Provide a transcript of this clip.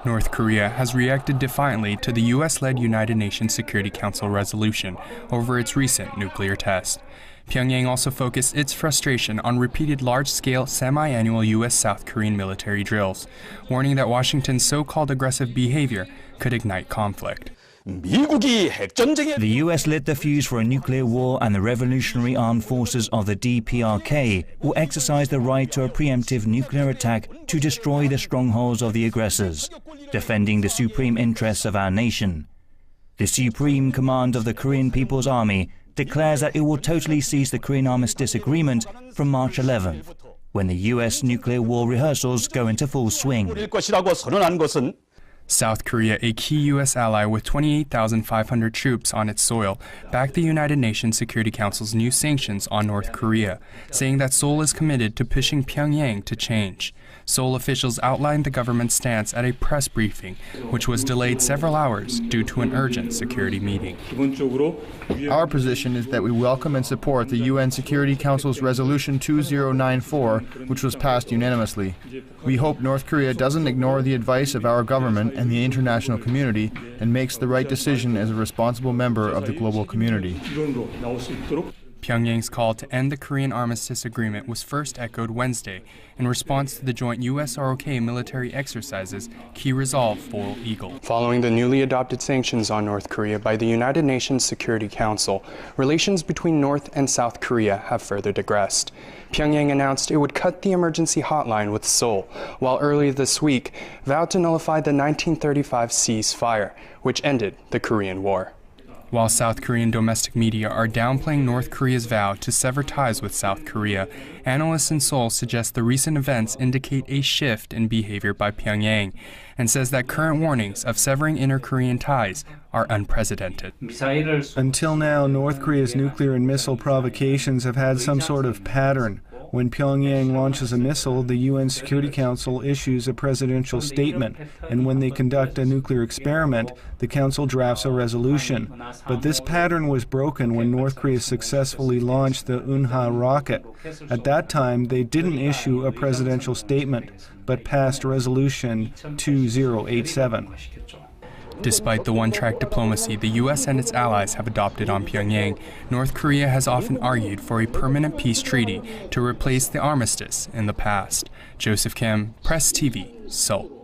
North Korea has reacted defiantly to the U.S.-led United Nations Security Council resolution over its recent nuclear test. Pyongyang also focused its frustration on repeated large-scale, semi-annual U.S.-South Korean military drills, warning that Washington's so-called aggressive behavior could ignite conflict. The US lit the fuse for a nuclear war, and the Revolutionary Armed Forces of the DPRK will exercise the right to a preemptive nuclear attack to destroy the strongholds of the aggressors, defending the supreme interests of our nation. The Supreme Command of the Korean People's Army declares that it will totally cease the Korean Armistice Agreement from March 11th, when the US nuclear war rehearsals go into full swing. South Korea, a key U.S. ally with 28,500 troops on its soil, backed the United Nations Security Council's new sanctions on North Korea, saying that Seoul is committed to pushing Pyongyang to change. Seoul officials outlined the government's stance at a press briefing, which was delayed several hours due to an urgent security meeting. Our position is that we welcome and support the UN Security Council's Resolution 2094, which was passed unanimously. We hope North Korea doesn't ignore the advice of our government and the international community and makes the right decision as a responsible member of the global community. Pyongyang's call to end the Korean Armistice Agreement was first echoed Wednesday in response to the joint US-ROK military exercises Key Resolve Foal Eagle. Following the newly adopted sanctions on North Korea by the United Nations Security Council, relations between North and South Korea have further digressed. Pyongyang announced it would cut the emergency hotline with Seoul, while earlier this week vowed to nullify the 1935 ceasefire, which ended the Korean War. While South Korean domestic media are downplaying North Korea's vow to sever ties with South Korea, analysts in Seoul suggest the recent events indicate a shift in behavior by Pyongyang, and says that current warnings of severing inter-Korean ties are unprecedented. Until now, North Korea's nuclear and missile provocations have had some sort of pattern. When Pyongyang launches a missile, the UN Security Council issues a presidential statement, and when they conduct a nuclear experiment, the Council drafts a resolution. But this pattern was broken when North Korea successfully launched the Unha rocket. At that time, they didn't issue a presidential statement, but passed Resolution 2087. Despite the one-track diplomacy the U.S. and its allies have adopted on Pyongyang, North Korea has often argued for a permanent peace treaty to replace the armistice in the past. Joseph Kim, Press TV, Seoul.